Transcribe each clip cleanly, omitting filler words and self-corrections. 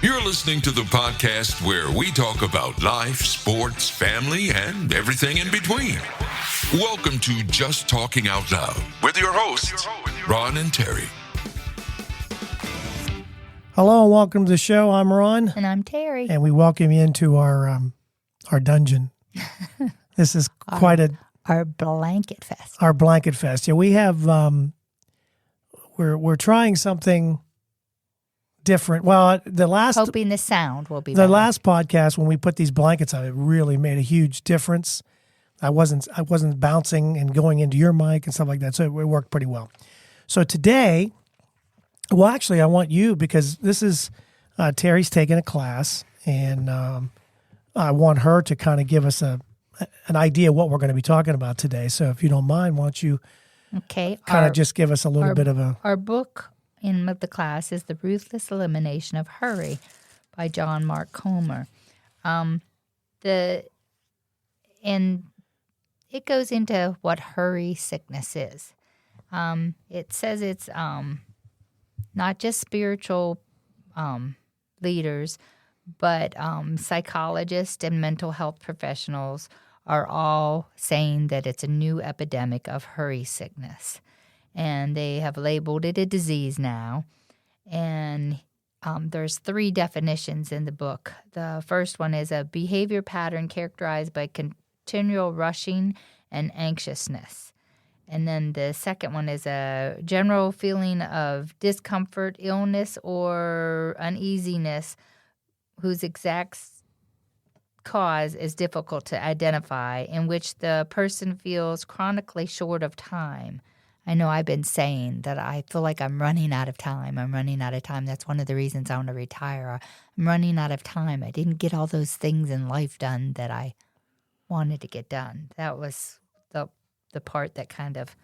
You're listening to the podcast where we talk about life, sports, family, and everything in between. Welcome to Just Talking Out Loud with your hosts, Ron and Terri. Hello and welcome to the show. I'm Ron. And I'm Terri. And we welcome you into our dungeon. This is quite our blanket fest. Our blanket fest. Yeah, we have we're trying something different. Well, hoping the sound will be the better. last podcast when we put these blankets on, it really made a huge difference. I wasn't bouncing and going into your mic and stuff like that, so it worked pretty well. So today, well, actually, I want you, because this is Terri's taking a class, and I want her to kind of give us an idea of what we're going to be talking about today. So if you don't mind, why don't you kind of just give us a little bit of a... Our book in the class is The Ruthless Elimination of Hurry by John Mark Comer. And it goes into what hurry sickness is. It says it's not just spiritual leaders, but psychologists and mental health professionals are all saying that it's a new epidemic of hurry sickness. And they have labeled it a disease now. And there's 3 definitions in the book. The first one is a behavior pattern characterized by continual rushing and anxiousness. And then the second one is a general feeling of discomfort, illness, or uneasiness whose exact cause is difficult to identify, in which the person feels chronically short of time. I know I've been saying that I feel like I'm running out of time. That's one of the reasons I want to retire. I'm running out of time. I didn't get all those things in life done that I wanted to get done. That was the part that kind of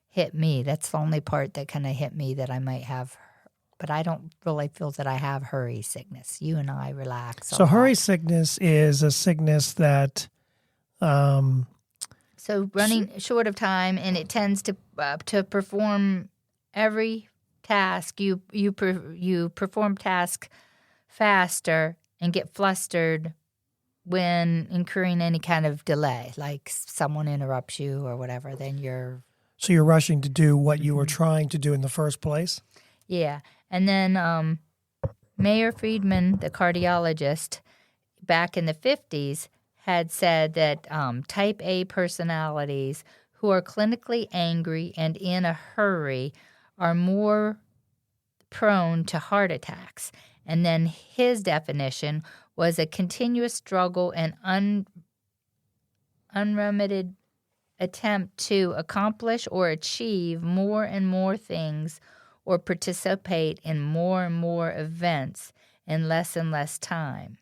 hit me. That's the only part that kind of hit me that I might have. But I don't really feel that I have hurry sickness. You and I relax. So hurry sickness is a sickness that... So running short of time, and it tends to perform every task. You perform tasks faster and get flustered when incurring any kind of delay, like someone interrupts you or whatever. Then you're rushing to do what you were trying to do in the first place. Yeah, and then Mayor Friedman, the cardiologist, back in the 50s. Had said that type A personalities who are clinically angry and in a hurry are more prone to heart attacks. And then his definition was a continuous struggle and unremitted attempt to accomplish or achieve more and more things or participate in more and more events in less and less time.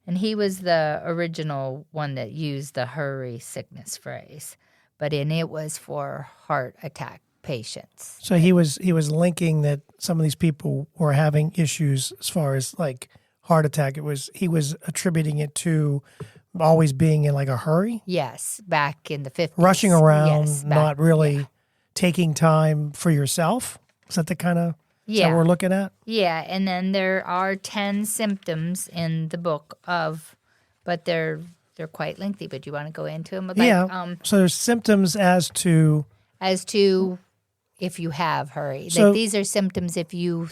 And he was the original one that used the hurry sickness phrase, but it was for heart attack patients. So he was linking that some of these people were having issues as far as like heart attack. He was attributing it to always being in like a hurry. Yes, back in the 50s. Rushing around, not really taking time for yourself. Is that the kind of... Is that what we're looking at? Yeah, and then there are 10 symptoms in the book but they're quite lengthy. But you want to go into them? So there's symptoms as to if you have hurry. So, these are symptoms if you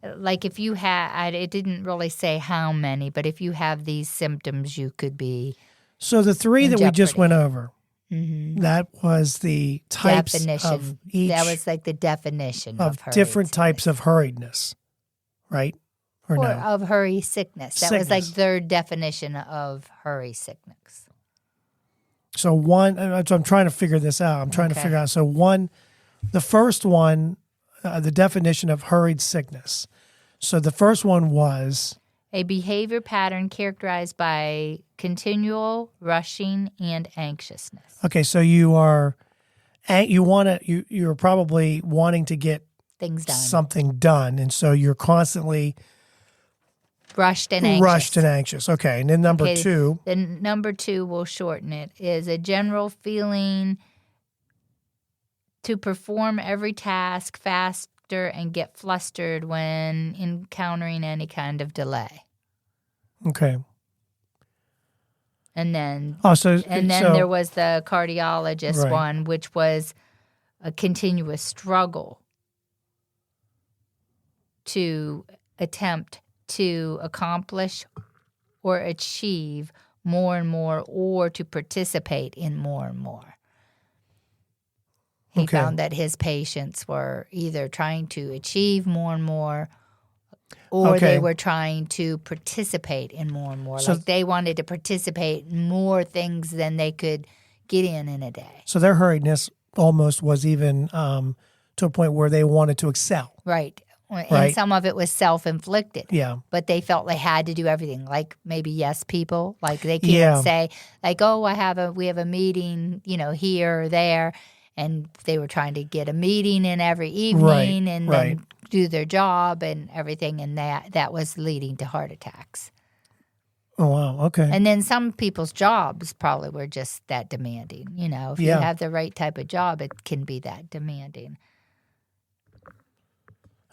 had. It didn't really say how many, but if you have these symptoms, you could be. So the 3 that jeopardy. we just went over. Mm-hmm. That was the types definition. of each. That was like the definition of hurry different sickness. types of hurriedness, right? Or no? Of hurry sickness. That was like their definition of hurry sickness. So I'm trying to figure this out. I'm trying to figure out. So the first one, the definition of hurried sickness. So the first one was a behavior pattern characterized by continual rushing and anxiousness. Okay, so you're probably wanting to get things done, something done, and so you're constantly rushed and anxious. Okay, and then number 2. Then number 2, we'll shorten it, is a general feeling to perform every task fast, factor and get flustered when encountering any kind of delay. Okay. And then, so there was the cardiologist Right. one, which was a continuous struggle to attempt to accomplish or achieve more and more, or to participate in more and more. He Okay. found that his patients were either trying to achieve more and more, or Okay. they were trying to participate in more and more. So- Like they wanted to participate in more things than they could get in a day. So their hurriedness almost was even to a point where they wanted to excel. Right. And Right. some of it was self-inflicted. Yeah. But they felt they had to do everything. Like maybe yes people. Like they can't Yeah. say like, oh, we have a meeting, here or there. And they were trying to get a meeting in every evening and right. then do their job and everything. And that was leading to heart attacks. Oh, wow. Okay. And then some people's jobs probably were just that demanding. If Yeah. you have the right type of job, it can be that demanding.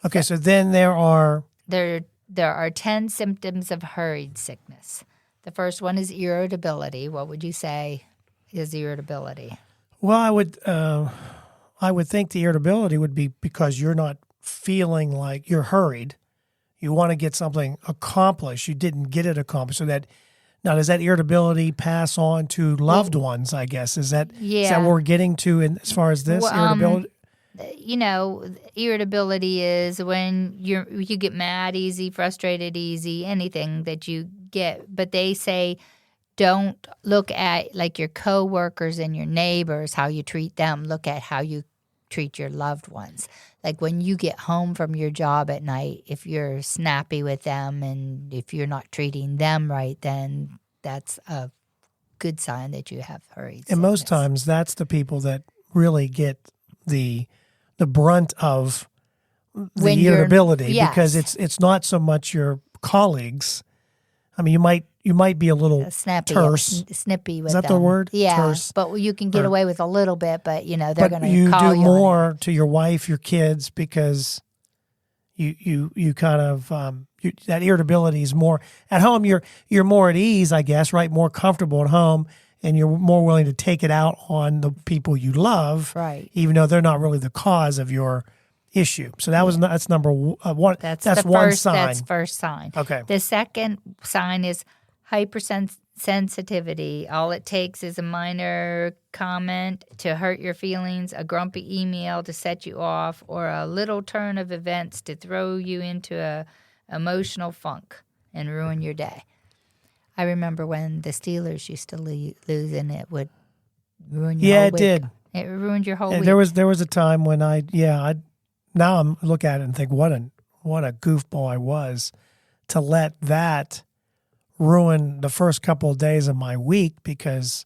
Okay. So then there are. There are 10 symptoms of hurried sickness. The first one is irritability. What would you say is irritability? Well, I would think the irritability would be because you're not feeling like you're hurried. You want to get something accomplished. You didn't get it accomplished. So now does that irritability pass on to loved ones? I guess is that what we're getting to as far as this irritability? Irritability is when you get mad easy, frustrated easy, anything that you get. But they say don't look at like your coworkers and your neighbors, how you treat them. Look at how you treat your loved ones. Like when you get home from your job at night, if you're snappy with them and if you're not treating them right, then that's a good sign that you have hurried sickness. And most times that's the people that really get the brunt of the irritability because it's not so much your colleagues. I mean, you might be a little snappy, terse. snippy with Is that them. the word? Yeah, terse. but you can get away with a little bit. But they're going to call you. You do on more to your wife, your kids, because you kind of that irritability is more at home. You're more at ease, I guess, right? More comfortable at home, and you're more willing to take it out on the people you love, right? Even though they're not really the cause of your issue. So that's number one. That's one first, sign. That's first sign. Okay. The second sign is hypersensitivity. All it takes is a minor comment to hurt your feelings, a grumpy email to set you off, or a little turn of events to throw you into a emotional funk and ruin your day. I remember when the Steelers used to lose, and it would ruin your whole week. It did. It ruined your whole week. There was a time when now I'm look at it and think what a goofball I was to let that ruin the first couple of days of my week because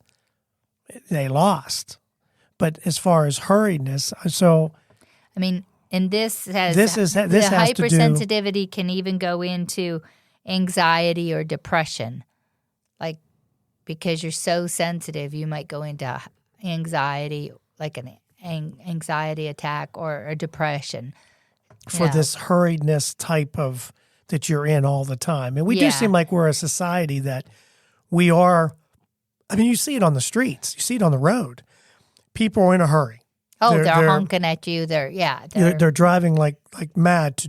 they lost. But as far as hurriedness, so I mean, and this has the hypersensitivity can even go into anxiety or depression, like because you're so sensitive, you might go into anxiety, like an anxiety attack or a depression for this hurriedness type of that you're in all the time. And we do seem like we're a society that we are. I mean, you see it on the streets, you see it on the road. People are in a hurry. Oh, they're honking at you. They're driving like mad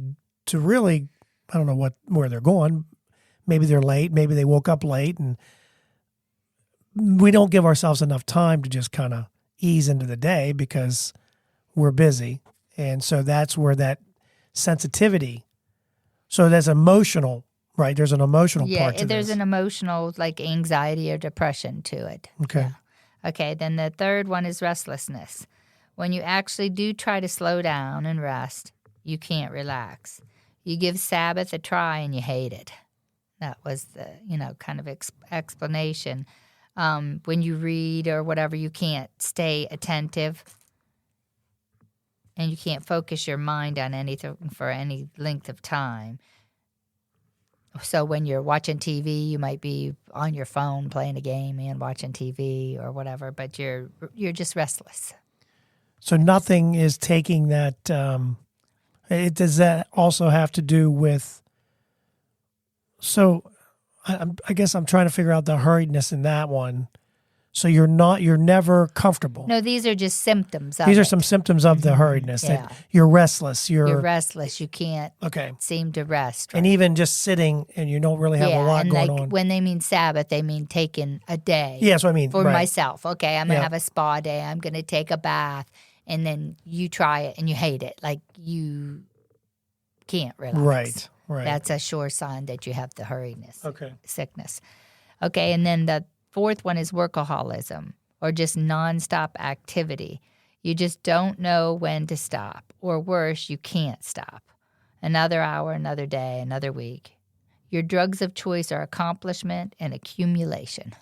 to really, I don't know where they're going. Maybe they're late. Maybe they woke up late, and we don't give ourselves enough time to just kind of ease into the day because we're busy. And so that's where that sensitivity. So there's emotional, right? There's an emotional part to this. There's an emotional like anxiety or depression to it. Okay. Yeah. Okay, then the third one is restlessness. When you actually do try to slow down and rest, you can't relax. You give Sabbath a try and you hate it. That was the, kind of explanation. When you read or whatever, you can't stay attentive and you can't focus your mind on anything for any length of time. So when you're watching TV, you might be on your phone playing a game and watching TV or whatever, but you're just restless. So nothing is taking that Does that also have to do with? So, I guess I'm trying to figure out the hurriedness in that one. So you're never comfortable. No, these are just symptoms of These are it. some symptoms of the hurriedness. Yeah. That you're restless. You're restless. You can't seem to rest. Right? And even just sitting and you don't really have a lot and going like on. when they mean Sabbath, they mean taking a day. Yeah, that's what I mean. For right. myself. Okay, I'm going to have a spa day. I'm going to take a bath. And then you try it and you hate it. Like you can't relax. Right. That's a sure sign that you have the hurriedness. Okay. Sickness. Okay, and then the fourth one is workaholism or just nonstop activity. You just don't know when to stop. Or worse, you can't stop. Another hour, another day, another week. Your drugs of choice are accomplishment and accumulation.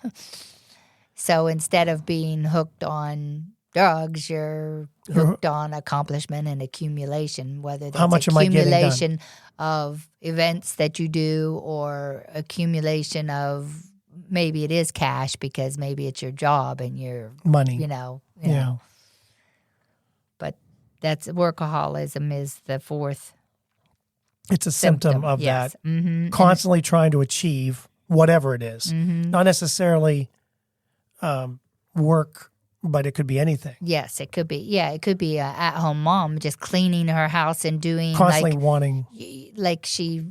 So instead of being hooked on drugs, you're hooked on accomplishment and accumulation, whether that's how much accumulation of events that you do or accumulation of maybe it is cash because maybe it's your job and your money. You know. But that's workaholism is the fourth. It's a symptom of yes. that. Mm-hmm. Constantly trying to achieve whatever it is. Mm-hmm. Not necessarily work, but it could be anything. Yes, it could be. Yeah, it could be an at-home mom just cleaning her house and doing constantly wanting, like she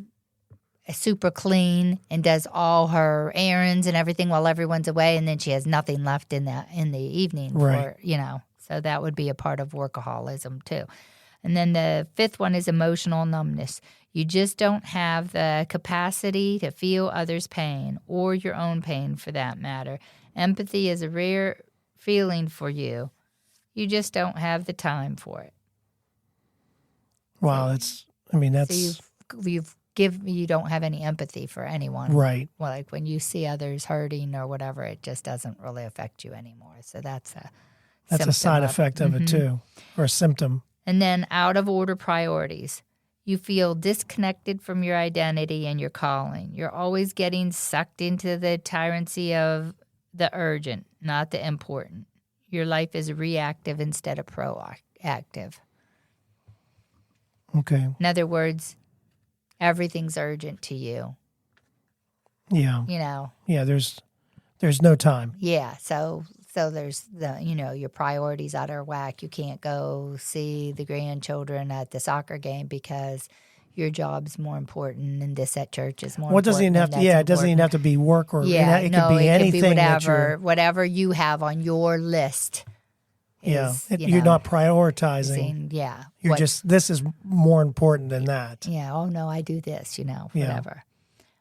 super clean and does all her errands and everything while everyone's away, and then she has nothing left in the evening right. for So that would be a part of workaholism too. And then the fifth one is emotional numbness. You just don't have the capacity to feel others' pain or your own pain for that matter. Empathy is a rare feeling for you. You just don't have the time for it. Wow, that's. So you don't have any empathy for anyone. Right. Well, like when you see others hurting or whatever, it just doesn't really affect you anymore. So that's a side effect of it too, or a symptom. And then out of order priorities. You feel disconnected from your identity and your calling. You're always getting sucked into the tyranny of the urgent, not the important. Your life is reactive instead of proactive. Okay. In other words, everything's urgent to you. Yeah. Yeah, there's no time. Yeah, so there's your priorities out of whack. You can't go see the grandchildren at the soccer game because your job's more important and this at church is more important. It doesn't even have to be work or it could be anything. Whatever you have on your list. You're not prioritizing. This is more important than that. Yeah, oh no, I do this, whatever.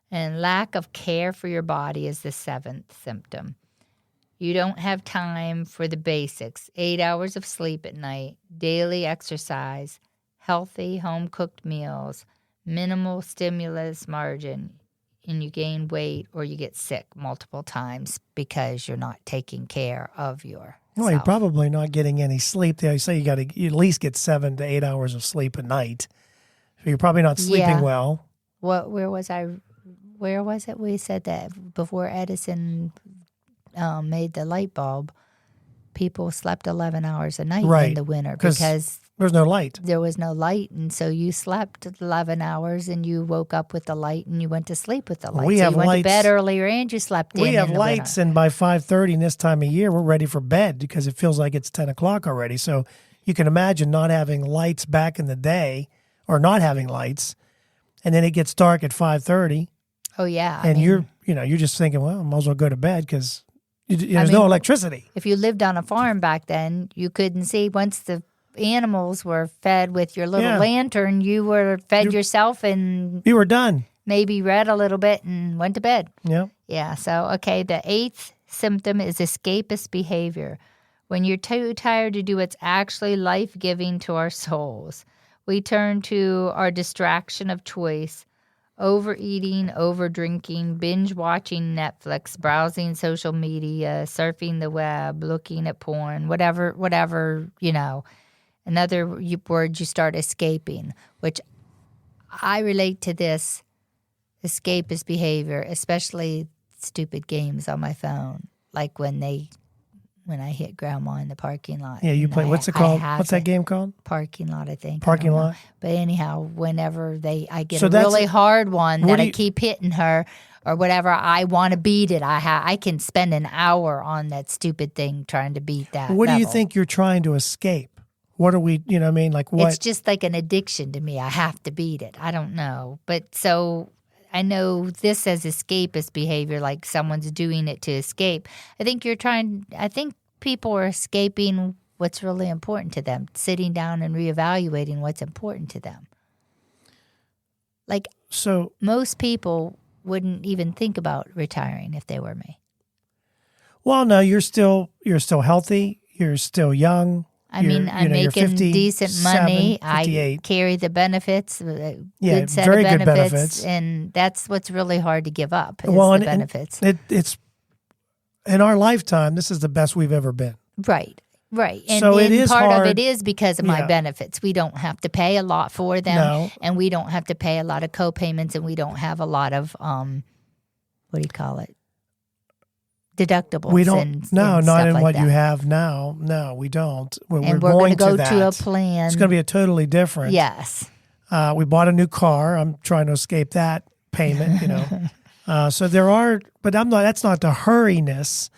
And lack of care for your body is the seventh symptom. You don't have time for the basics, 8 hours of sleep at night, daily exercise, healthy home-cooked meals, minimal stimulus margin, and you gain weight or you get sick multiple times because you're not taking care of yourself. Well, you're probably not getting any sleep. They say you got to at least get 7 to 8 hours of sleep a night. So you're probably not sleeping well. Where was I? Where was it? We said that before Edison made the light bulb, people slept 11 hours a night in the winter because there's no light. There was no light, and so you slept 11 hours, and you woke up with the light, and you went to sleep with the light. You went to bed earlier, and you slept in. We have lights, and by 5:30 this time of year, we're ready for bed because it feels like it's 10 o'clock already. So you can imagine not having lights back in the day, or not having lights, and then it gets dark at 5:30. Oh yeah, and you're just thinking, well, I might as well go to bed because there's no electricity. If you lived on a farm back then, you couldn't see. Once the animals were fed with your little lantern, you were fed yourself and you were done. Maybe read a little bit and went to bed. Yeah. Yeah. So, okay, the eighth symptom is escapist behavior. When you're too tired to do what's actually life-giving to our souls, we turn to our distraction of choice. Overeating, overdrinking, binge watching Netflix, browsing social media, surfing the web, looking at porn, whatever, In other words, you start escaping, which I relate to this escapist behavior, especially stupid games on my phone. Like when they when I hit Grandma in the parking lot. Yeah, you And play. What's it called? What's that game called? Parking lot, I think. Parking I don't know. lot? But anyhow, whenever I get So a that's really hard one that I you- keep hitting her or whatever, I want to beat it. I can spend an hour on that stupid thing trying to beat that. What do you level. think you're trying to escape? What are we, you know what I mean? Like what? It's just like an addiction to me. I have to beat it. I don't know. But so I know this as escapist behavior, like someone's doing it to escape. I think people are escaping what's really important to them, sitting down and reevaluating what's important to them. Like, so most people wouldn't even think about retiring if they were me. well, no, you're still healthy. You're still young. I'm making 50, decent money. 58. I carry the benefits, good set very of good benefits, benefits. And that's what's really hard to give up is Well, the benefits. It's in our lifetime. This is the best we've ever been. Right. And so it is part hard. of it is because of my Yeah. benefits. We don't have to pay a lot for them, No. and we don't have to pay a lot of co-payments, and we don't have a lot of what do you call it? Deductibles. We don't. and Not stuff in like what that. you have now. No, we don't. We're And we're going to go that. to a plan. It's going to be a totally different. Yes. We bought a new car. I'm trying to escape that payment. So there are, but I'm not. That's not the hurriness.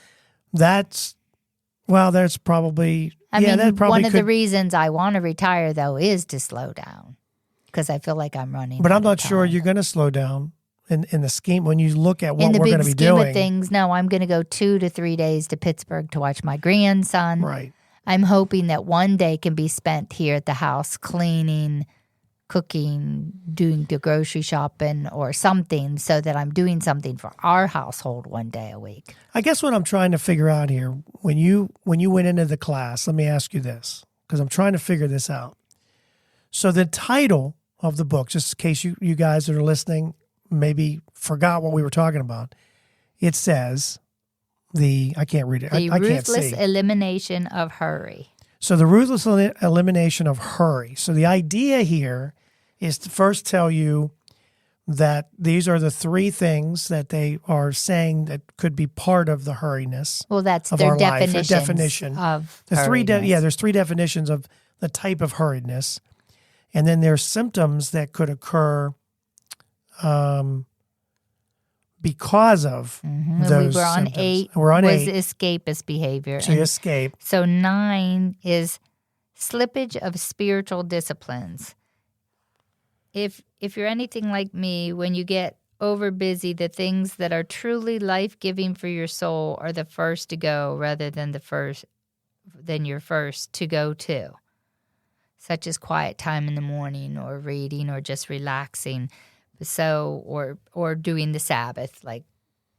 That's probably. that probably one of could, the reasons I want to retire, though, is to slow down because I feel like I'm running. But out I'm not of sure time. you're going to slow down in the scheme when you look at what In the we're going big to be scheme doing. of things, no, I'm going to go 2 to 3 days to Pittsburgh to watch my grandson. Right. I'm hoping that one day can be spent here at the house cleaning, cooking, doing the grocery shopping or something so that I'm doing something for our household one day a week. I guess what I'm trying to figure out here, when you went into the class, let me ask you this, because I'm trying to figure this out. So the title of the book, just in case you guys that are listening maybe forgot what we were talking about, it says I can't read it. The I can't ruthless see. elimination of hurry. So the ruthless elimination of hurry. So the idea here is to first tell you that these are the 3 things that they are saying that could be part of the hurriness. Well, that's of their our life, their definition of The hurriness. there's 3 definitions of the type of hurriedness. And then there's symptoms that could occur because of those We were on symptoms. 8. We're on was 8. escapist behavior. So you escape. So 9 is slippage of spiritual disciplines. If you're anything like me, when you get over busy, the things that are truly life-giving for your soul are the first to go rather than your first to go to, such as quiet time in the morning or reading or just relaxing. So or doing the Sabbath, like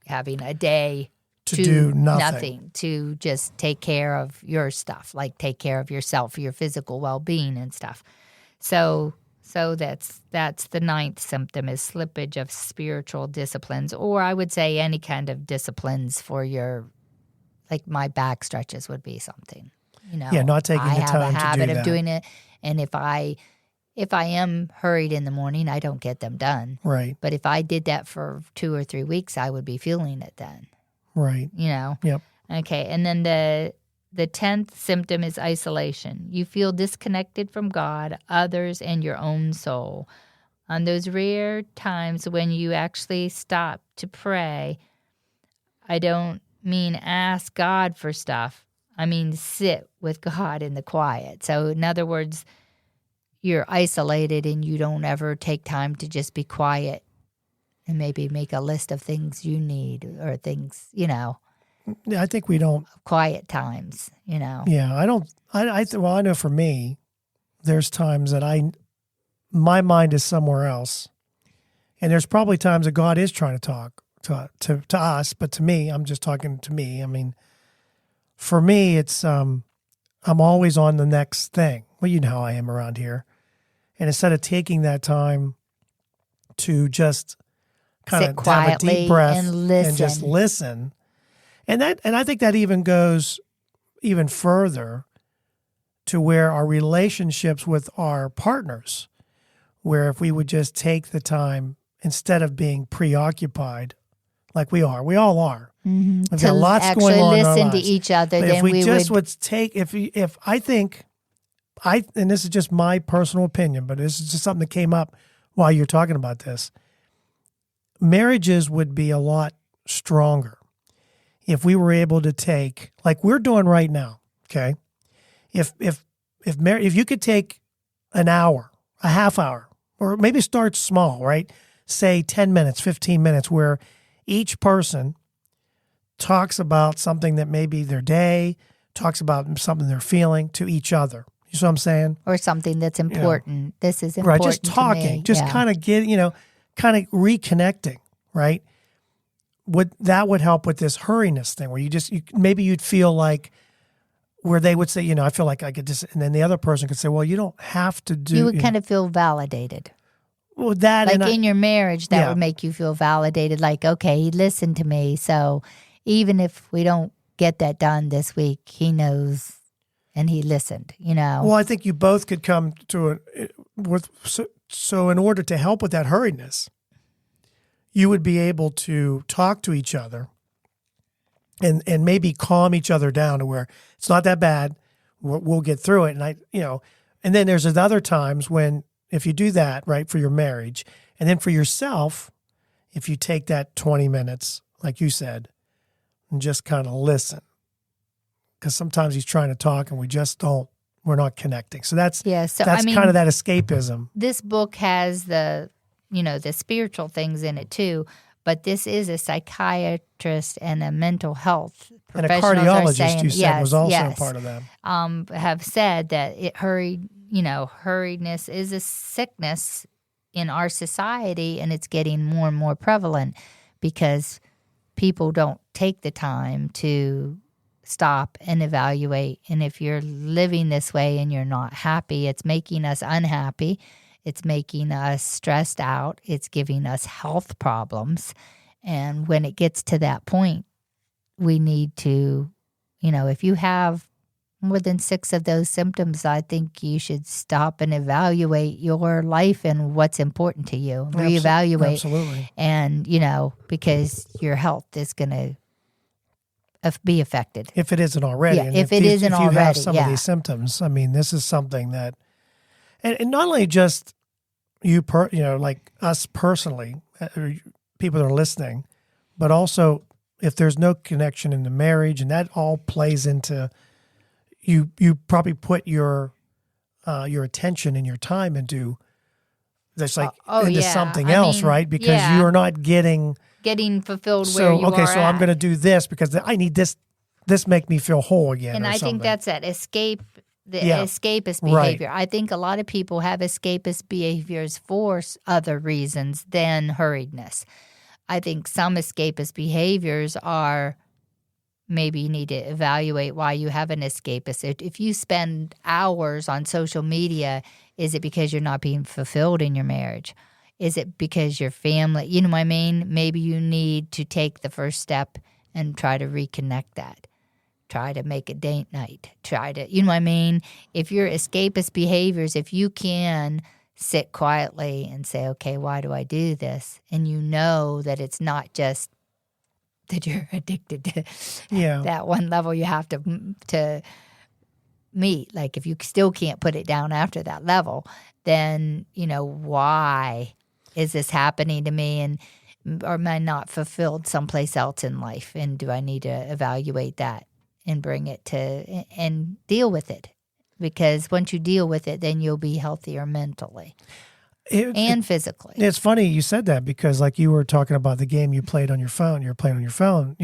having a day To do nothing. to just take care of your stuff, like take care of yourself, your physical well-being and stuff. So that's the 9th symptom is slippage of spiritual disciplines, or I would say any kind of disciplines for your, like my back stretches would be something, Yeah, not taking the time to do I have a habit of that. doing it, and if I am hurried in the morning, I don't get them done. Right. But if I did that for 2 or 3 weeks, I would be feeling it then. Right. Yep. Okay, and then the 10th symptom is isolation. You feel disconnected from God, others, and your own soul. On those rare times when you actually stop to pray, I don't mean ask God for stuff. I mean sit with God in the quiet. So in other words, you're isolated and you don't ever take time to just be quiet and maybe make a list of things you need or things, Yeah, I think we don't. quiet times, Yeah, I don't. Well, I know for me, there's times that my mind is somewhere else, and there's probably times that God is trying to talk to us, but to me, I'm just talking to me. I mean, for me, it's I'm always on the next thing. Well, you know how I am around here, and instead of taking that time to just kind Sit of have a quietly deep breath and listen. just listen. And I think that even goes even further to where our relationships with our partners, where if we would just take the time instead of being preoccupied, like we are. We all are. Mm-hmm. We've got lots going on in our listen to lives. each other, But then if we just would would take, if I think, and this is just my personal opinion, but this is just something that came up while you're talking about this. Marriages would be a lot stronger if we were able to take, like we're doing right now. Okay, if you could take an hour, a half hour, or maybe start small, right? Say 10 minutes, 15 minutes, where each person talks about something that may be their day, talks about something they're feeling to each other. You see what I'm saying? or something that's important. This is Right, important. just talking, to me. kind of kind of reconnecting, right? That would help with this hurriness thing where maybe you'd feel like where they would say, I feel like I could just, and then the other person could say, well, you don't have to do. You would kind of feel validated. Well, that Like in your marriage, that Yeah. would make you feel validated. Like, okay, he listened to me. So even if we don't get that done this week, he knows and he listened, Well, I think you both could come to so in order to help with that hurriedness, you would be able to talk to each other and maybe calm each other down to where it's not that bad. We'll get through it. And then there's other times when if you do that, right, for your marriage, and then for yourself, if you take that 20 minutes, like you said, and just kind of listen. Because sometimes he's trying to talk and we're not connecting. So that's kind of that escapism. This book has the spiritual things in it too, but this is a psychiatrist and a mental health And a professionals are cardiologist, saying, you said, was also a part of that. have said that hurriedness is a sickness in our society, and it's getting more and more prevalent because people don't take the time to stop and evaluate. And if you're living this way and you're not happy, it's making us unhappy. It's making us stressed out. It's giving us health problems. And when it gets to that point, we need to, if you have more than 6 of those symptoms, I think you should stop and evaluate your life and what's important to you. Reevaluate. Absolutely. And, because your health is going to be affected. If it isn't already. Yeah, And if you have some of these symptoms, I mean, this is something that, and not only just you, like us personally, people that are listening, but also if there's no connection in the marriage, and that all plays into, you probably put your attention and your time into this, into something else, right? Because you are not getting fulfilled where you are. Okay, so I'm going to do this because I need this. This make me feel whole again. And I think that's that escapist Right. behavior. I think a lot of people have escapist behaviors for other reasons than hurriedness. I think some escapist behaviors are maybe you need to evaluate why you have an escapist. If you spend hours on social media, is it because you're not being fulfilled in your marriage? Is it because your family, you know what I mean? Maybe you need to take the first step and try to reconnect that. Try to make a date night. Try to, you know what I mean? If your escapist behaviors, if you can sit quietly and say, okay, why do I do this? And you know that it's not just that you're addicted to that one level you have to meet. Like if you still can't put it down after that level, then, why is this happening to me? And or am I not fulfilled someplace else in life? And do I need to evaluate that and bring it to and deal with it? Because once you deal with it, then you'll be healthier mentally and physically. It's funny you said that because like you were talking about the game you played on your phone. You're playing on your phone,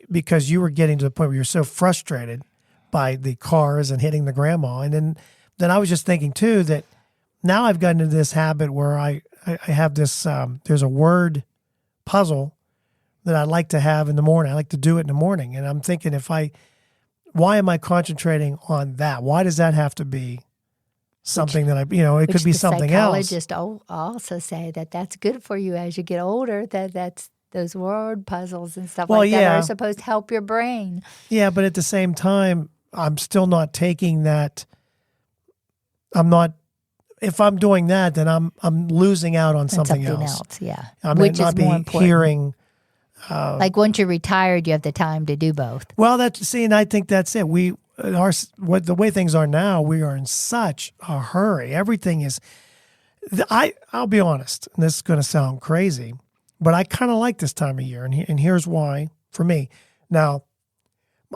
because you were getting to the point where you're so frustrated by the cars and hitting the grandma. And then I was just thinking too that now I've gotten into this habit where I have this, there's a word puzzle that I like to have in the morning. I like to do it in the morning. And I'm thinking why am I concentrating on that? Why does that have to be something that it could be something else? Psychologists also say that that's good for you as you get older, that's those word puzzles and stuff that are supposed to help your brain. Yeah, but at the same time, I'm still not taking that. If I'm doing that, then I'm losing out on something else. Yeah. I may not be hearing like once you're retired, you have the time to do both. Well, and I think that's it. The way things are now, we are in such a hurry. Everything is. I'll be honest, and this is going to sound crazy, but I kind of like this time of year, and here's why for me. Now,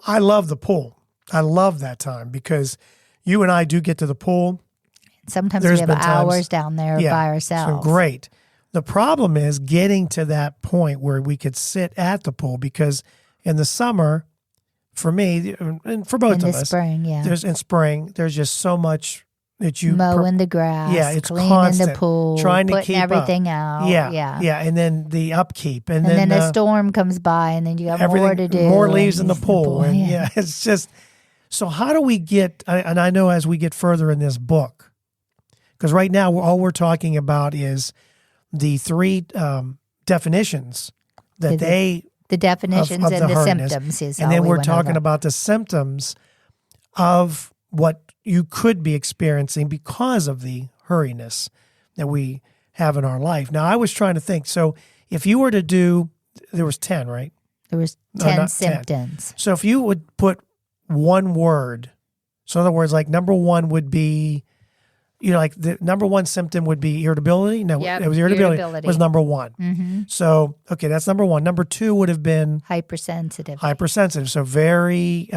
I love the pool. I love that time because you and I do get to the pool. Sometimes we have hours down there by ourselves. So great. The problem is getting to that point where we could sit at the pool because in the summer, for me, and for both of us, in spring, there's just so much that you mowing the grass, it's cleaning constant, the pool, trying to putting keep everything up. out. Yeah, and then the upkeep, and then a storm comes by, and then you got more to do, more leaves in the pool, and it's just. So how do we get? And I know as we get further in this book, because right now all we're talking about is the three definitions that the definitions of and the hardness. symptoms is, and then we're talking about the symptoms of what you could be experiencing because of the hurriness that we have in our life. Now, I was trying to think. So if you were to do, there was 10, right? There was 10 symptoms. 10. So if you would put one word, so in other words, like number one would be, like the number one symptom would be irritability. No, it was irritability was number one. Mm-hmm. So, okay, that's number one. Number two would have been hypersensitive. So very,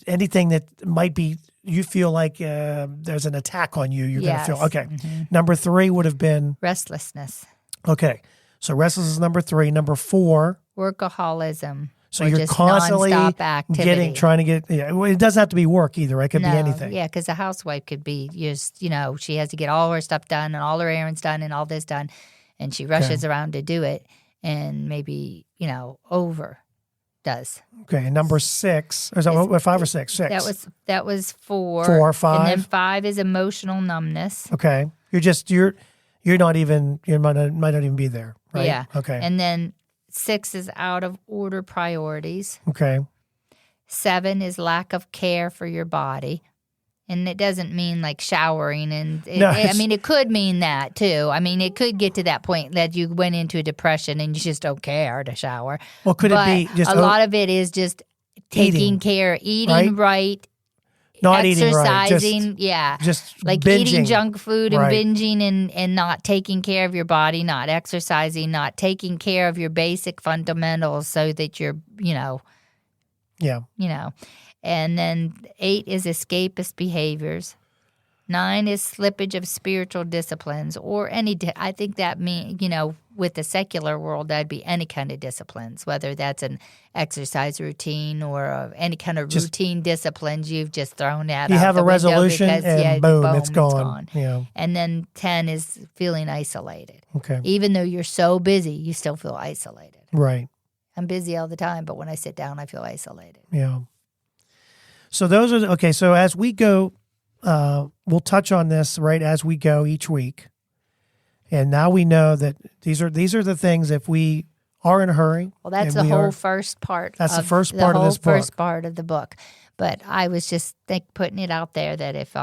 anything that might be, you feel like there's an attack on you, you're going to feel, okay. Mm-hmm. Number three would have been restlessness. Okay. So restlessness is number three. Number four. Workaholism. So you're constantly trying to get, it doesn't have to be work either. It could be anything. Yeah, because a housewife could be just, she has to get all her stuff done and all her errands done and all this done. And she rushes around to do it and maybe, over does. Okay. And number six, or is that 5 or 6? 6. That was 4. 4, 5. And then 5 is emotional numbness. Okay. You're not even, you might not even be there, right? Yeah. Okay. And then 6 is out of order priorities. Okay. 7 is lack of care for your body. And it doesn't mean like showering. It could mean that too. I mean, it could get to that point that you went into a depression and you just don't care to shower. Well, could it be just... a lot of it is just taking care, eating right, not exercising, eating right. Just like binging. Eating junk food and binging and not taking care of your body, not exercising, not taking care of your basic fundamentals so that you're, And then 8 is escapist behaviors. 9 is slippage of spiritual disciplines or I think that with the secular world, that'd be any kind of disciplines, whether that's an exercise routine or any kind of routine disciplines you've just thrown out. You have a resolution and boom, it's gone. Yeah. And then 10 is feeling isolated. Okay. Even though you're so busy, you still feel isolated. Right. I'm busy all the time, but when I sit down, I feel isolated. Yeah. So those are, okay, so as we go, we'll touch on this right as we go each week. And now we know that these are the things if we are in a hurry. Well, that's the whole first part. That's the first part of this book. First part of the book. But I was just putting it out there that if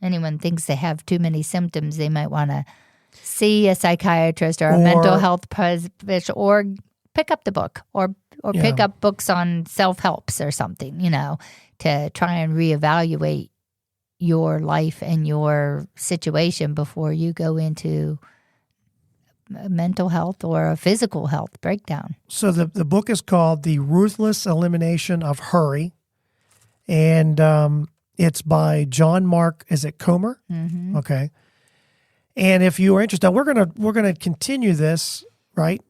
anyone thinks they have too many symptoms, they might want to see a psychiatrist or a mental health professional, or pick up the book or pick up books on self-helps or something, to try and reevaluate your life and your situation before you go into mental health or a physical health breakdown. So the book is called The Ruthless Elimination of Hurry, and it's by John Mark, is it Comer? Mm-hmm. Okay. And if you are interested, we're gonna continue this, right?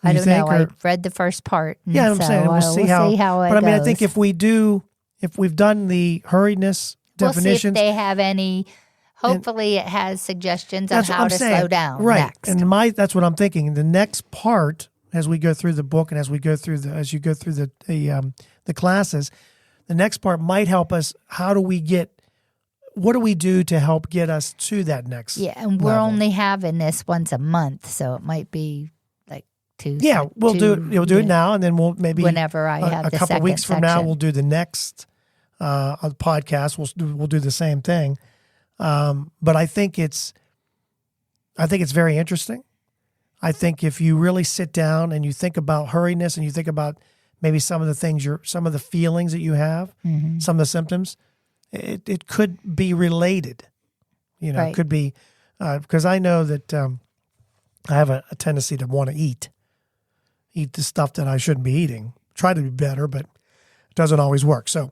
I don't know. I read the first part. Yeah, I'm saying we'll see how it goes. But I think if we've done the hurriedness definitions, we'll see if they have any. Hopefully, it has suggestions on how to slow down. Right, next. and that's what I'm thinking. The next part, as we go through the book and as you go through the classes, the next part might help us. What do we do to help get us to that next? Yeah, and we're only having this once a month, so it might be. We'll do it now, and then we'll maybe whenever I have a couple weeks from now, we'll do the next podcast. We'll do the same thing, but I think it's very interesting. I think if you really sit down and you think about hurriness and you think about maybe some of the things some of the feelings that you have, some of the symptoms, it could be related. Right. It could be because I know that I have a tendency to want to eat the stuff that I shouldn't be eating. Try to be better, but it doesn't always work. So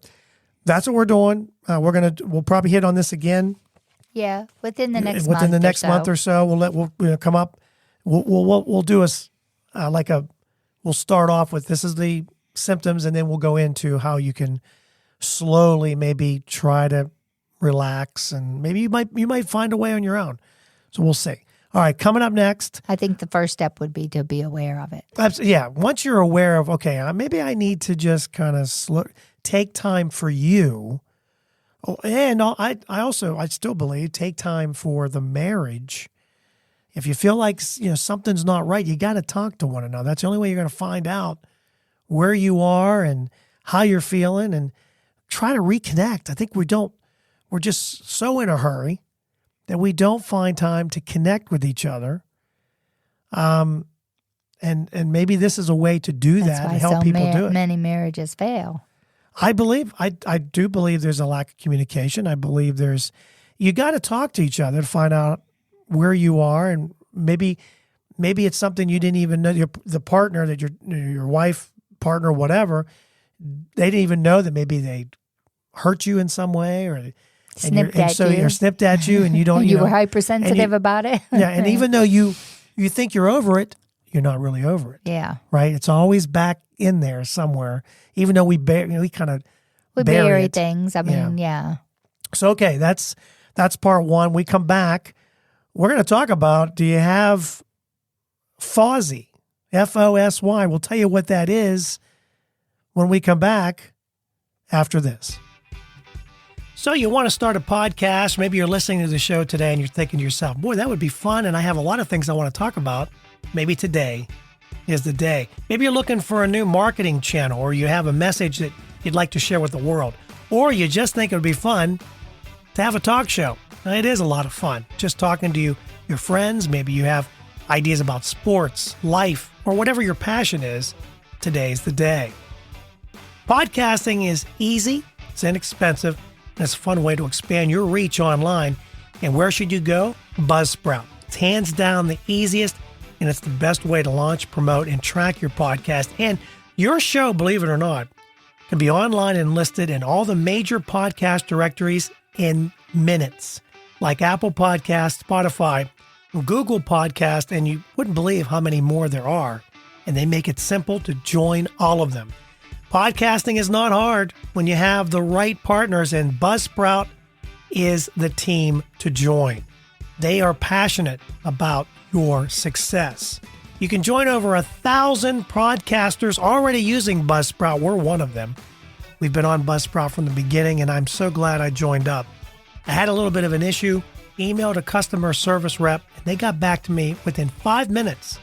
that's what we're doing. We'll probably hit on this again. Yeah, within the next month or so. We'll come up. We'll do we'll start off with this is the symptoms, and then we'll go into how you can slowly maybe try to relax, and maybe you might find a way on your own. So we'll see. All right, coming up next. I think the first step would be to be aware of it. Yeah, once you're aware of, okay, maybe I need to just kind of take time for you. Oh, and I still believe take time for the marriage. If you feel like something's not right, you got to talk to one another. That's the only way you're going to find out where you are and how you're feeling, and try to reconnect. I think we're just so in a hurry that we don't find time to connect with each other. And maybe this is a way to do that and help people do it. Many marriages fail. I do believe there's a lack of communication. I believe you got to talk to each other to find out where you are, and maybe it's something you didn't even know. The partner that your wife, partner, whatever, they didn't even know that maybe they hurt you in some way, or snipped at you, and you don't. You were hypersensitive about it. Yeah, and even though you think you're over it, you're not really over it. Yeah, right. It's always back in there somewhere, even though we kind of bury things. I mean, yeah. So okay, that's part one. We come back. We're going to talk about, do you have fosy? F-O-S-Y. We'll tell you what that is when we come back after this. So you want to start a podcast. Maybe you're listening to the show today and you're thinking to yourself, boy, that would be fun. And I have a lot of things I want to talk about. Maybe today is the day. Maybe you're looking for a new marketing channel, or you have a message that you'd like to share with the world, or you just think it would be fun to have a talk show. Now, it is a lot of fun just talking to your friends. Maybe you have ideas about sports, life, or whatever your passion is. Today's the day. Podcasting is easy, it's inexpensive, and it's a fun way to expand your reach online. And where should you go? Buzzsprout. It's hands down the easiest, and it's the best way to launch, promote, and track your podcast. And your show, believe it or not, can be online and listed in all the major podcast directories in minutes, like Apple Podcasts, Spotify, Google Podcasts, and you wouldn't believe how many more there are. And they make it simple to join all of them. Podcasting is not hard when you have the right partners, and Buzzsprout is the team to join. They are passionate about your success. You can join over 1,000 podcasters already using Buzzsprout. We're one of them. We've been on Buzzsprout from the beginning, and I'm so glad I joined up. I had a little bit of an issue, emailed a customer service rep, and they got back to me within 5 minutes,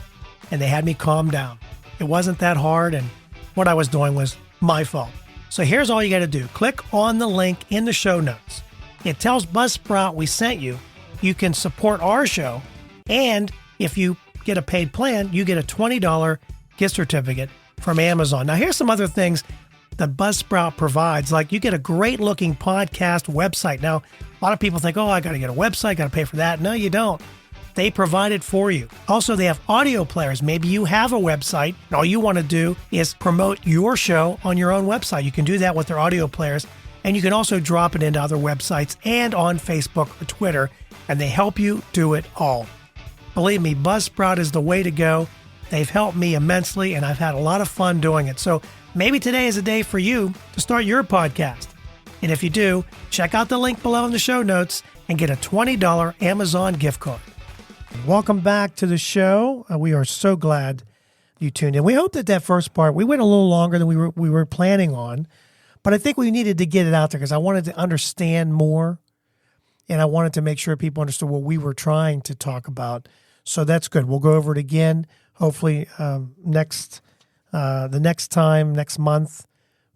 and they had me calm down. It wasn't that hard, and what I was doing was my fault. So here's all you got to do. Click on the link in the show notes. It tells Buzzsprout we sent you. You can support our show, and if you get a paid plan, you get a $20 gift certificate from Amazon. Now, here's some other things that Buzzsprout provides. Like, you get a great looking podcast website. Now, a lot of people think, I got to get a website, got to pay for that. No, you don't. They provide it for you. Also, they have audio players. Maybe you have a website, and all you want to do is promote your show on your own website. You can do that with their audio players, and you can also drop it into other websites and on Facebook or Twitter, and they help you do it all. Believe me, Buzzsprout is the way to go. They've helped me immensely, and I've had a lot of fun doing it. So maybe today is a day for you to start your podcast. And if you do, check out the link below in the show notes and get a $20 Amazon gift card. Welcome back to the show. We are so glad you tuned in. We hope that first part, we went a little longer than we were planning on, but I think we needed to get it out there because I wanted to understand more, and I wanted to make sure people understood what we were trying to talk about. So that's good. We'll go over it again. Hopefully the next time, next month,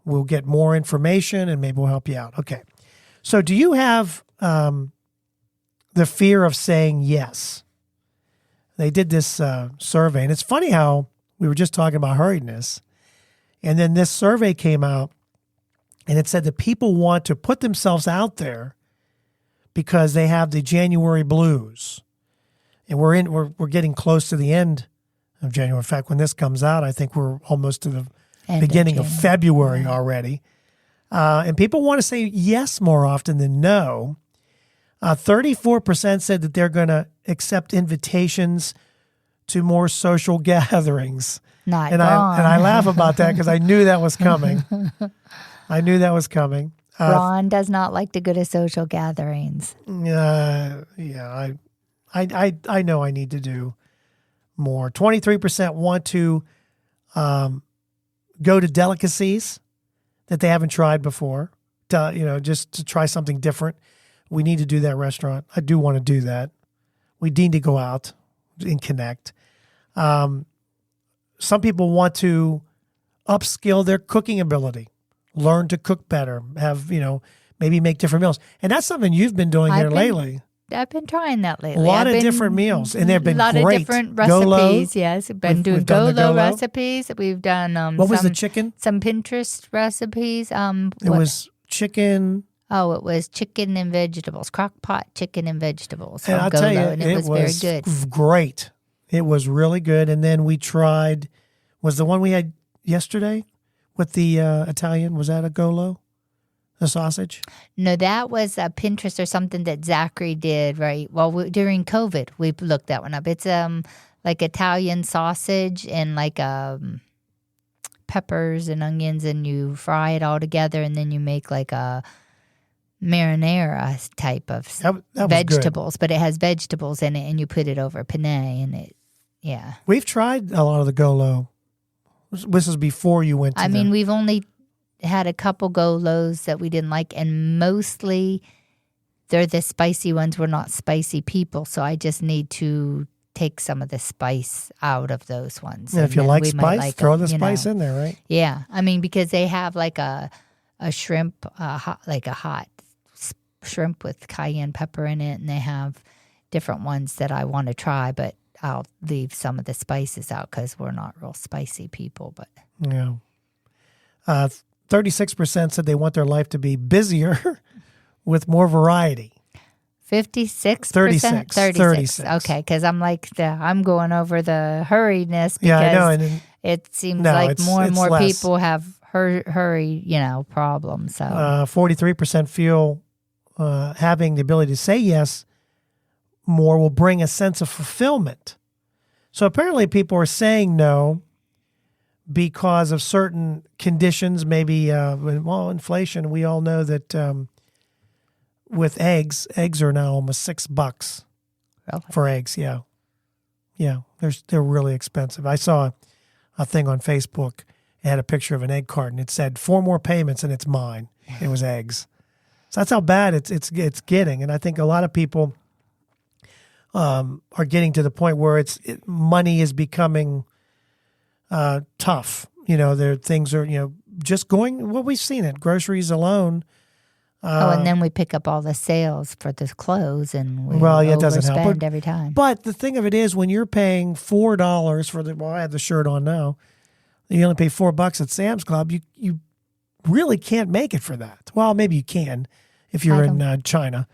we'll get more information and maybe we'll help you out. Okay. So do you have the fear of saying yes? They did this survey, and it's funny how we were just talking about hurriedness, and then this survey came out, and it said that people want to put themselves out there because they have the January blues, and we're getting close to the end of January. In fact, when this comes out, I think we're almost to the beginning of February already, and people want to say yes more often than no. 34% said that they're going to accept invitations to more social gatherings. Not and Ron. I laugh about that because I knew that was coming. Ron does not like to go to social gatherings. Yeah, I know I need to do more. 23% want to go to delicacies that they haven't tried before, just to try something different. We need to do that restaurant. I do want to do that. We need to go out and connect. Some people want to upskill their cooking ability, learn to cook better, have, maybe make different meals. And that's something you've been doing lately. I've been trying that lately. A lot of different meals, and they've been great. A lot of different recipes, Golo. yes. We've been doing Golo recipes. We've done what was the chicken? Some Pinterest recipes. It was chicken. Oh, it was chicken and vegetables, crock pot chicken and vegetables. And I'll Golo, tell you, and it was very good. Great. It was really good. And then we tried, was the one we had yesterday with the Italian, was that a Golo? A sausage? No, that was a Pinterest or something that Zachary did, right? Well, during COVID, we looked that one up. It's like Italian sausage and like peppers and onions, and you fry it all together, and then you make like a marinara type of that vegetables, but it has vegetables in it, and you put it over penne, and it, yeah. We've tried a lot of the Golo. This was before you went to we've only had a couple Golos that we didn't like, and mostly they're the spicy ones. We're not spicy people, so I just need to take some of the spice out of those ones. Yeah, if you like spice, throw the spice in there, right? Yeah, because they have like a shrimp, like a hot shrimp with cayenne pepper in it, and they have different ones that I want to try, but I'll leave some of the spices out because we're not real spicy people. But yeah, 36% said they want their life to be busier with more variety. 56%? 36. Okay, because I'm going over the hurriedness because yeah, I know. And it seems like more and more people have hurry, problems. So 43% feel having the ability to say yes more will bring a sense of fulfillment. So apparently people are saying no because of certain conditions, maybe, inflation. We all know that with eggs are now almost $6 for eggs. Yeah. Yeah. They're really expensive. I saw a thing on Facebook. It had a picture of an egg carton. It said 4 more payments and it's mine. It was eggs. So that's how bad it's getting. And I think a lot of people are getting to the point where money is becoming tough. Things are, just going, we've seen it. Groceries alone. And then we pick up all the sales for the clothes, and we it doesn't help every time. But the thing of it is, when you're paying $4 for I have the shirt on now, you only pay $4 at Sam's Club, you really can't make it for that. Well, maybe you can if you're in China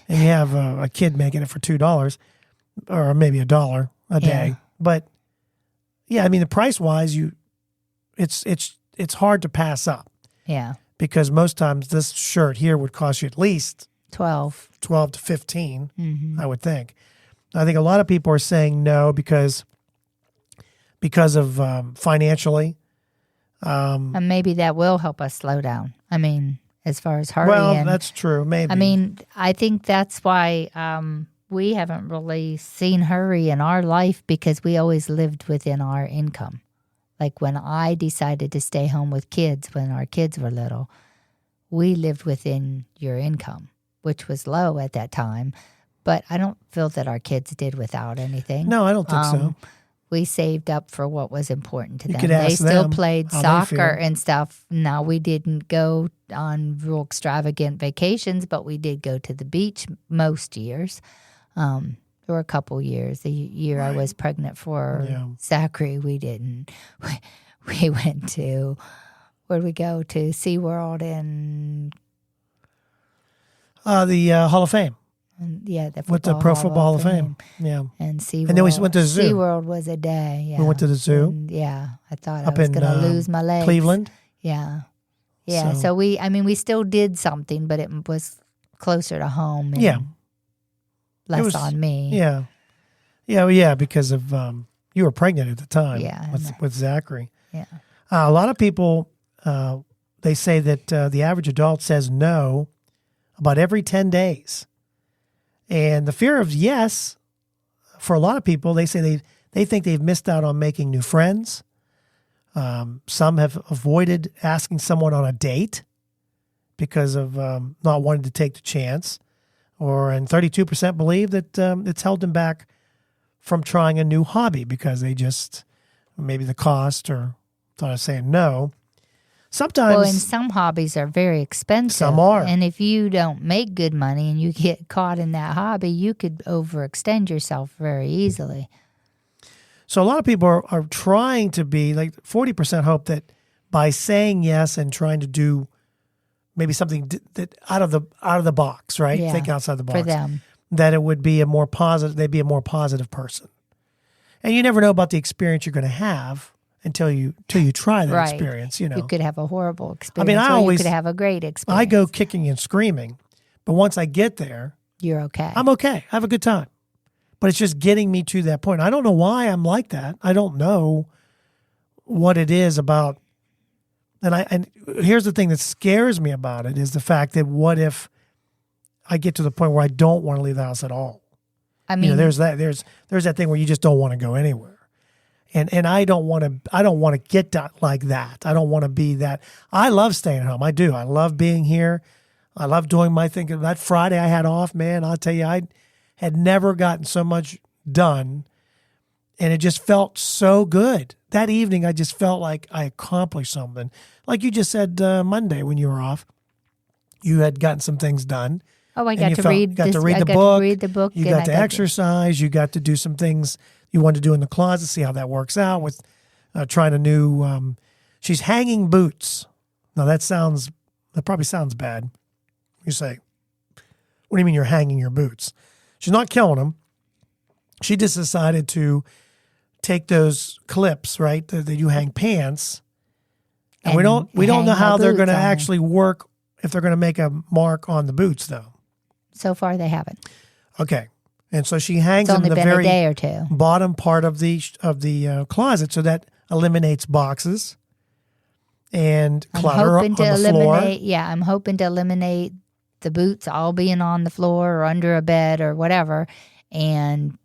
and you have a kid making it for $2 or maybe $1 a day. Yeah. But yeah, the price wise, it's hard to pass up. Yeah. Because most times this shirt here would cost you at least 12 to 15, I would think. I think a lot of people are saying no because of financially. And maybe that will help us slow down. As far as hurry. Well, that's true. Maybe. I think that's why we haven't really seen hurry in our life because we always lived within our income. Like when I decided to stay home with kids when our kids were little, we lived within your income, which was low at that time. But I don't feel that our kids did without anything. No, I don't think so. We saved up for what was important to them. Could ask they still them played how they soccer feel. and stuff. Now, we didn't go on real extravagant vacations, but we did go to the beach most years. There were a couple years. The year I was pregnant for Zachary, we didn't. We went to, where did we go? To SeaWorld and... the Hall of Fame. With the Pro Football Hall of Fame. Yeah. And SeaWorld. And then we went to the zoo. SeaWorld was a day, yeah. We went to the zoo. And, I thought I was going to lose my legs. Cleveland. Yeah. Yeah, so we still did something, but it was closer to home and less on me. Yeah. Yeah, because of you were pregnant at the time with Zachary. Yeah. A lot of people, they say that the average adult says no about every 10 days. And the fear of yes, for a lot of people, they say they think they've missed out on making new friends. Some have avoided asking someone on a date because of not wanting to take the chance. And 32% believe that it's held them back from trying a new hobby because they just, maybe the cost or thought of saying no. Sometimes. And some hobbies are very expensive. Some are. And if you don't make good money and you get caught in that hobby, you could overextend yourself very easily. So a lot of people are trying to be, like 40% hope that by saying yes and trying to do maybe something that out of the box, right? Yeah, think outside the box. for them. That it would be a more positive, they'd be a more positive person. And you never know about the experience you're going to have until you try that experience, You could have a horrible experience. You could have a great experience. I go kicking and screaming, but once I get there, you're okay. I'm okay. I have a good time. But it's just getting me to that point. I don't know why I'm like that. I don't know what it is about. And here's the thing that scares me about it is the fact that what if I get to the point where I don't want to leave the house at all? I mean, there's that thing where you just don't want to go anywhere. And I don't want to get that like that. I don't want to be that. I love staying at home. I do. I love being here. I love doing my thing. That Friday I had off, man, I'll tell you, I had never gotten so much done, and it just felt so good. That evening, I just felt like I accomplished something. Like you just said Monday when you were off, you had gotten some things done. Oh, I got to read the book. You got to exercise. You got to do some things you wanted to do in the closet, see how that works out with trying a new, she's hanging boots. Now that probably sounds bad. You say, what do you mean you're hanging your boots? She's not killing them. She just decided to take those clips, right, that you hang pants. And we don't know how they're going to actually work, if they're going to make a mark on the boots, though. So far, they haven't. Okay. And so she hangs them in the very day or two. Bottom part of the closet, so that eliminates boxes and clutter on the floor. Yeah, I'm hoping to eliminate the boots all being on the floor or under a bed or whatever, and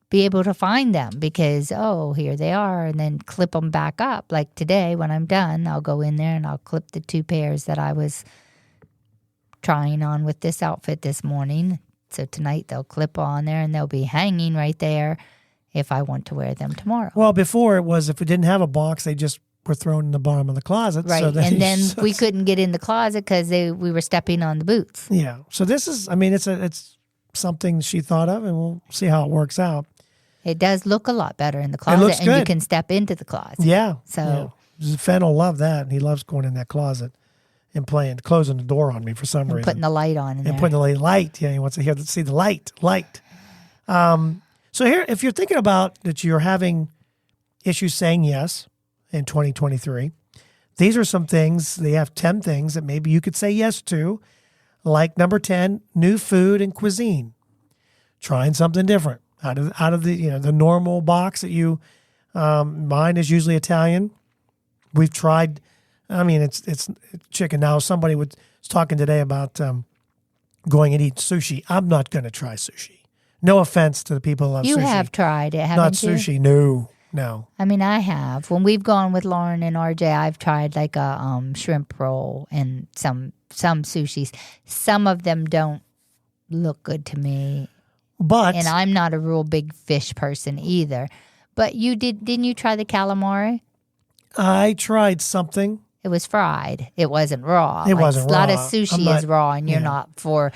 be able to find them because, here they are, and then clip them back up. Like today, when I'm done, I'll go in there and I'll clip the 2 pairs that I was trying on with this outfit this morning. So tonight they'll clip on there and they'll be hanging right there if I want to wear them tomorrow. Well, before it was, if we didn't have a box, they just were thrown in the bottom of the closet. Right, so and then we couldn't get in the closet because we were stepping on the boots. Yeah, so this is, it's something she thought of, and we'll see how it works out. It does look a lot better in the closet, it looks good. You can step into the closet. Yeah. So Fenn will love that, and he loves going in that closet and closing the door on me for some reason. Putting the light on in there. And putting the light. Yeah, he wants to see the light. So here, if you're thinking about that you're having issues saying yes in 2023, these are some things. They have 10 things that maybe you could say yes to, like number 10, new food and cuisine. Trying something different out of the normal box that you. Mine is usually Italian. We've tried. It's chicken. Now somebody was talking today about going and eat sushi. I'm not going to try sushi. No offense to the people who love sushi. You have tried it, haven't you? Not sushi. No. I have. When we've gone with Lauren and RJ, I've tried like a shrimp roll and some sushis. Some of them don't look good to me. And I'm not a real big fish person either. But didn't you try the calamari? I tried something. It was fried. It wasn't raw. It wasn't raw. A lot of sushi is raw, and you're not for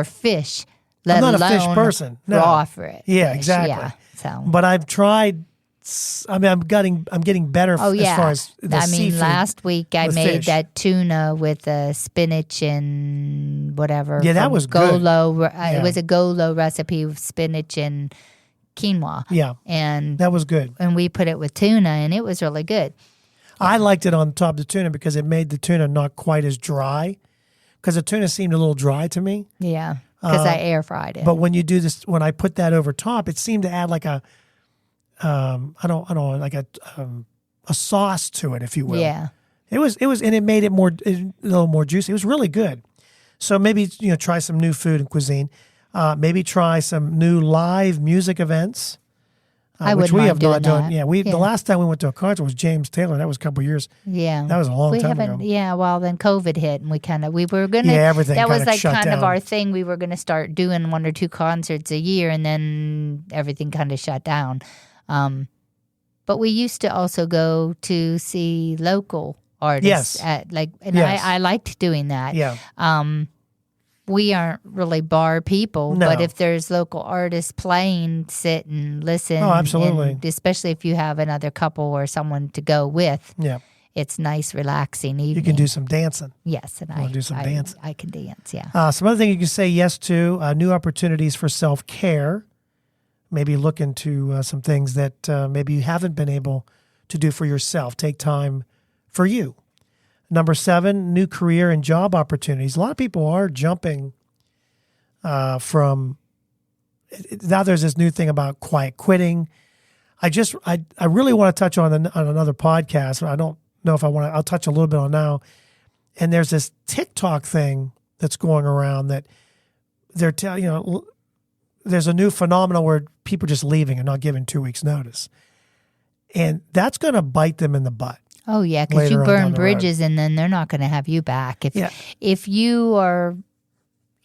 fish let I'm not alone a fish person. No. raw fish. Yeah, exactly. Yeah, so. But I've tried. I mean, I'm getting better Oh, yeah. as far as the seafood. Last week I with made fish. that tuna with spinach and whatever. Yeah, that from was good. Golo. Yeah. It was a Golo recipe with spinach and quinoa. Yeah, And that was good. and we put it with tuna, and it was really good. I liked it on top of the tuna because it made the tuna not quite as dry. Because the tuna seemed a little dry to me. Yeah, because I air fried it. But when you do this, when I put that over top, it seemed to add like a, I don't know, like a sauce to it, if you will. Yeah. It was, and it made it a little more juicy. It was really good. So maybe, try some new food and cuisine. Maybe try some new live music events. I which wouldn't we mind have not doing done. that. Yeah, the last time we went to a concert was James Taylor. That was a couple of years. Yeah, That was a long time ago. Yeah, well, then COVID hit, and we were gonna. Yeah, everything That was kinda like shut kind of down. our thing. We were gonna start doing 1 or 2 concerts a year, and then everything kind of shut down. But we used to also go to see local artists. Yes. Yes. I liked doing that. Yeah. We aren't really bar people, No. but if there's local artists playing, sit and listen. Oh, absolutely. and especially if you have another couple or someone to go with. Yeah. It's nice, relaxing evening. You can do some dancing. Yes, and wanna do some dancing? I can dance, yeah. Some other thing you can say yes to, new opportunities for self-care. Maybe look into some things that maybe you haven't been able to do for yourself. Take time for you. Number 7, new career and job opportunities. A lot of people are jumping from now there's this new thing about quiet quitting. I really want to touch on another podcast. I don't know if I'll touch a little bit on now. And there's this TikTok thing that's going around that they're there's a new phenomenon where people are just leaving and not giving 2 weeks notice. And that's going to bite them in the butt. Oh, yeah, because you later on down burn the bridges and then they're not going to have you back. If you are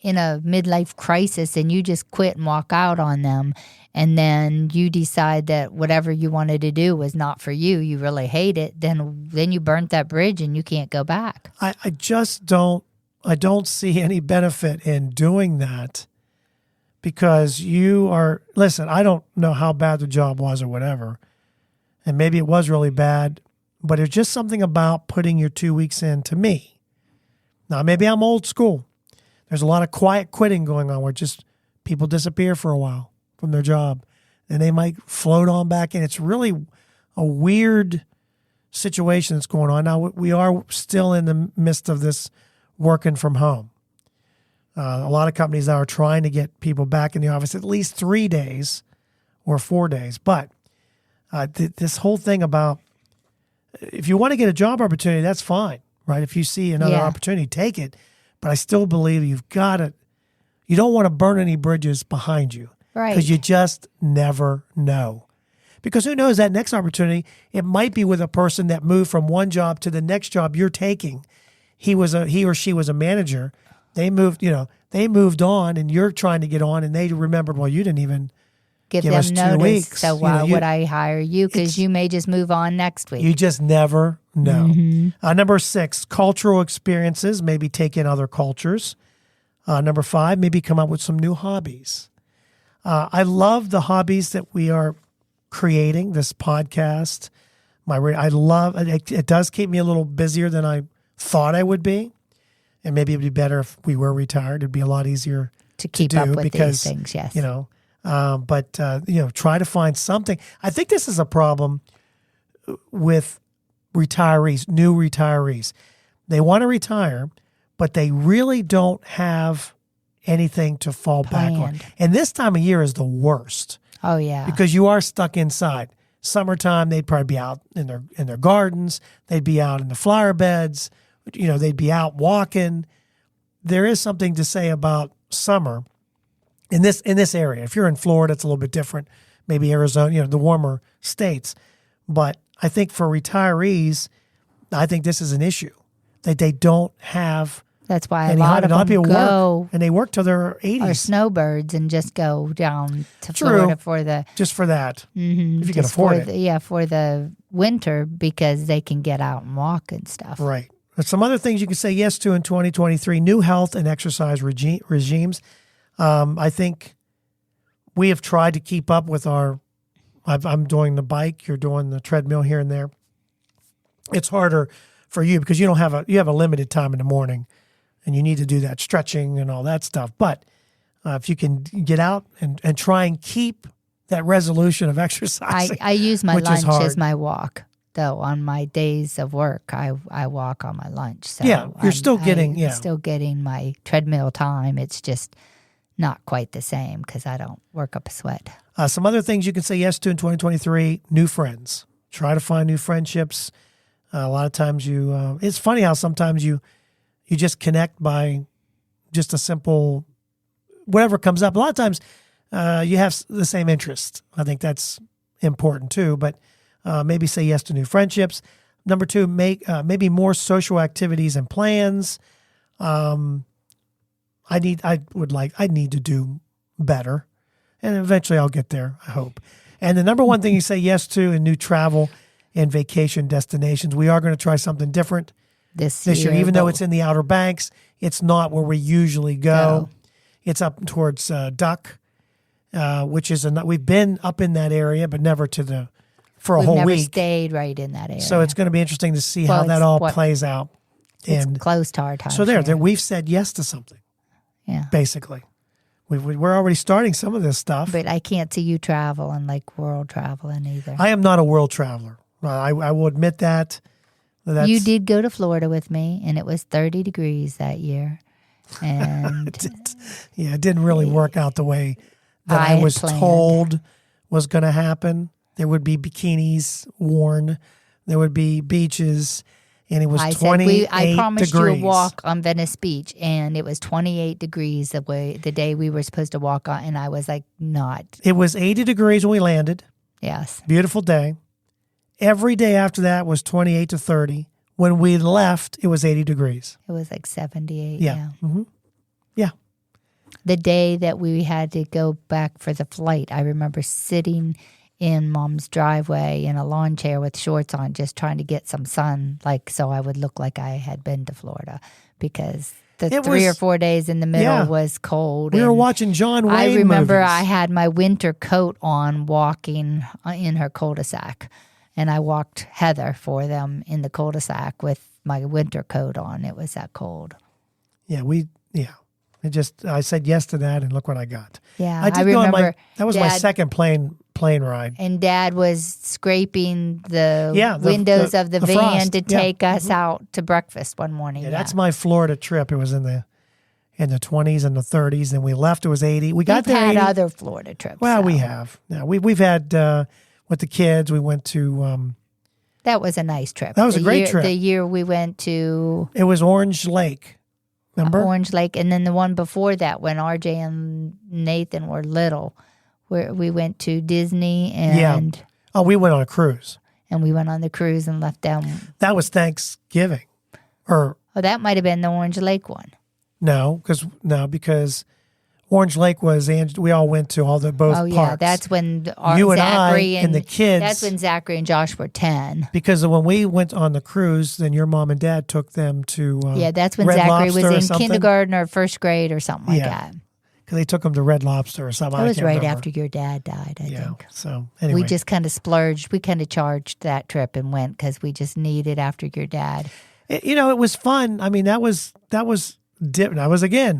in a midlife crisis and you just quit and walk out on them, and then you decide that whatever you wanted to do was not for you, you really hate it, then you burnt that bridge and you can't go back. I just don't see any benefit in doing that because listen, I don't know how bad the job was or whatever, and maybe it was really bad, but it's just something about putting your 2 weeks in to me. Now, maybe I'm old school. There's a lot of quiet quitting going on where just people disappear for a while from their job and they might float on back in. It's really a weird situation that's going on. Now, we are still in the midst of this working from home. A lot of companies now are trying to get people back in the office at least 3 days or 4 days. But this whole thing about if you want to get a job opportunity, that's fine, right? If you see another opportunity, take it. But I still believe you don't want to burn any bridges behind you. Right. Because you just never know. Because who knows, that next opportunity, it might be with a person that moved from one job to the next job you're taking. He or she was a manager. They moved on and you're trying to get on and they remembered, well, you didn't even Give us them 2 notice. weeks. So why would I hire you? Because you may just move on next week. You just never know. Mm-hmm. Number 6, cultural experiences. Maybe take in other cultures. Number 5, maybe come up with some new hobbies. I love the hobbies that we are creating, this podcast. I love it. It does keep me a little busier than I thought I would be. And maybe it'd be better if we were retired. It'd be a lot easier to keep up with these things, yes. But try to find something. I think this is a problem with retirees, new retirees. They want to retire, but they really don't have anything to fall back on. And this time of year is the worst. Oh, yeah. Because you are stuck inside. Summertime, they'd probably be out in their gardens. They'd be out in the flower beds. They'd be out walking. There is something to say about summer in this area. If you're in Florida, it's a little bit different. Maybe Arizona, the warmer states. But I think for retirees, I think this is an issue that they don't have. That's why a lot of them go and they work till their 80s. Or snowbirds and just go down to Florida for the just for that. Mm-hmm, if you can afford it. For the winter because they can get out and walk and stuff. Right. But some other things you can say yes to in 2023: new health and exercise regimes. I think we have tried to keep up with I'm doing the bike, you're doing the treadmill here and there. It's harder for you because you have a limited time in the morning and you need to do that stretching and all that stuff. But if you can get out and try and keep that resolution of exercising. I use my lunch as my walk, though. On my days of work, I walk on my lunch. So yeah, you're still getting my treadmill time. It's just not quite the same because I don't work up a sweat. Some other things you can say yes to in 2023, new friends. Try to find new friendships. A lot of times it's funny how sometimes you just connect by just a simple, whatever comes up. A lot of times you have the same interests. I think that's important too, but maybe say yes to new friendships. Number 2, make maybe more social activities and plans. I need to do better, and eventually I'll get there, I hope. And the number one thing you say yes to in new travel and vacation destinations, we are going to try something different this year. Even though it's in the Outer Banks, it's not where we usually go. It's up towards Duck, which is we've been up in that area, but never for a whole week. We've never stayed right in that area. So it's going to be interesting to see how that all plays out. It's close to our time. So there, we've said yes to something. Yeah, basically, we're already starting some of this stuff. But I can't see you travel and like world traveling either. I am not a world traveler. I will admit that. You did go to Florida with me, and it was 30 degrees that year. And it didn't really work out the way that I was told was going to happen. There would be bikinis worn. There would be beaches. And it was 28 degrees. I promised you a walk on Venice Beach, and it was 28 degrees the day we were supposed to walk on, and I was like, not. It was 80 degrees when we landed. Yes. Beautiful day. Every day after that was 28 to 30. When we left, it was 80 degrees. It was like 78. Yeah. Mm-hmm. Yeah. The day that we had to go back for the flight, I remember sitting in Mom's driveway in a lawn chair with shorts on, just trying to get some sun, so I would look like I had been to Florida, because the 3 or 4 days in the middle was cold. We were watching John Wayne I remember movies. I had my winter coat on walking in her cul-de-sac, and I walked Heather for them in the cul-de-sac with my winter coat on. It was that cold. I said yes to that, and look what I got. Yeah, I remember that was my second plane ride. And Dad was scraping the windows of the van frost. to take us out to breakfast one morning. Yeah, that's my Florida trip. It was in the 20s and the 30s, and we left. It was 80. We've had other Florida trips. Well, we have. Yeah, we've had with the kids. We went to. That was a nice trip. That was a great trip. The year we went to. It was Orange Lake. Remember? Orange Lake, and then the one before that, when RJ and Nathan were little, where we went to Disney and we went on a cruise, and we went on the cruise and left them. That was Thanksgiving, that might have been the Orange Lake one. No, because Orange Lake was, we all went to both parks. Oh yeah, that's when you and Zachary and the kids. That's when Zachary and Josh were 10. Because when we went on the cruise, then your mom and dad took them to that's when Red Zachary Lobster was in kindergarten or first grade or something like that. Because they took them to Red Lobster or something. That was right after your dad died, I think. So anyway, we just kind of splurged. We kind of charged that trip and went because we just needed after your dad. It was fun. I mean, that was different.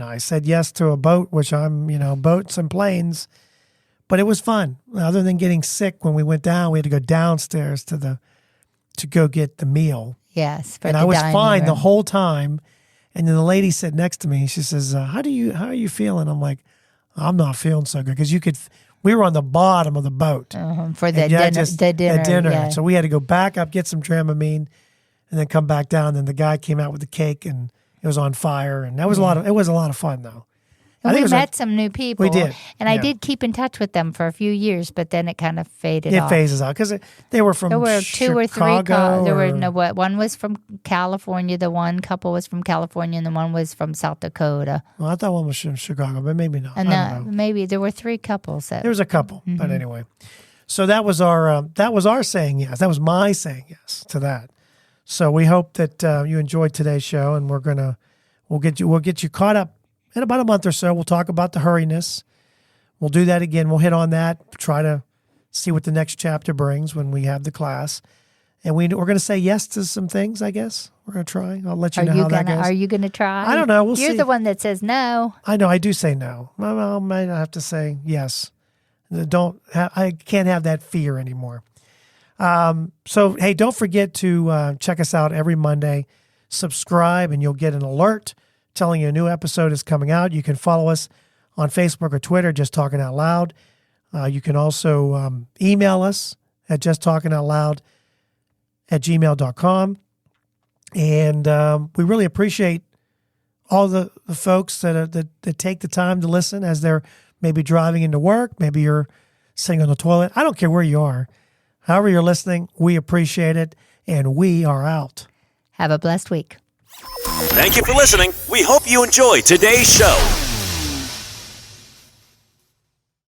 I said yes to a boat, which I'm, boats and planes, but it was fun. Other than getting sick when we went down, we had to go downstairs to go get the meal. Yes. And I was fine the whole time. And then the lady sat next to me. She says, how are you feeling? I'm like, I'm not feeling so good. Because we were on the bottom of the boat. For the dinner. Yeah. So we had to go back up, get some Dramamine, and then come back down. And the guy came out with the cake, and it was on fire, and that was it was a lot of fun though. And we met some new people. We did. And I did keep in touch with them for a few years, but then it kind of faded off. It phases out because they were from There were Chicago, 2 or 3. One was from California. The one couple was from California, and the one was from South Dakota. Well, I thought one was from Chicago, but maybe not. And maybe there were 3 couples. There was a couple, but anyway. So that was our saying yes. That was my saying yes to that. So we hope that you enjoyed today's show, and we'll get you caught up in about a month or so, we'll talk about the hurriness. We'll do that again. We'll hit on that, try to see what the next chapter brings when we have the class. And we're going to say yes to some things, I guess. We're going to try. I'll let you know how that goes. Are you going to try? I don't know. We'll see. You're the one that says no. I know. I do say no. I might have to say yes. I can't have that fear anymore. So, hey, don't forget to check us out every Monday. Subscribe, and you'll get an alert telling you a new episode is coming out. You can follow us on Facebook or Twitter, Just Talking Out Loud. You can also email us at justtalkingoutloud@gmail.com. And we really appreciate all the folks that take the time to listen as they're maybe driving into work. Maybe you're sitting on the toilet. I don't care where you are. However you're listening, we appreciate it, and we are out. Have a blessed week. Thank you for listening. We hope you enjoyed today's show.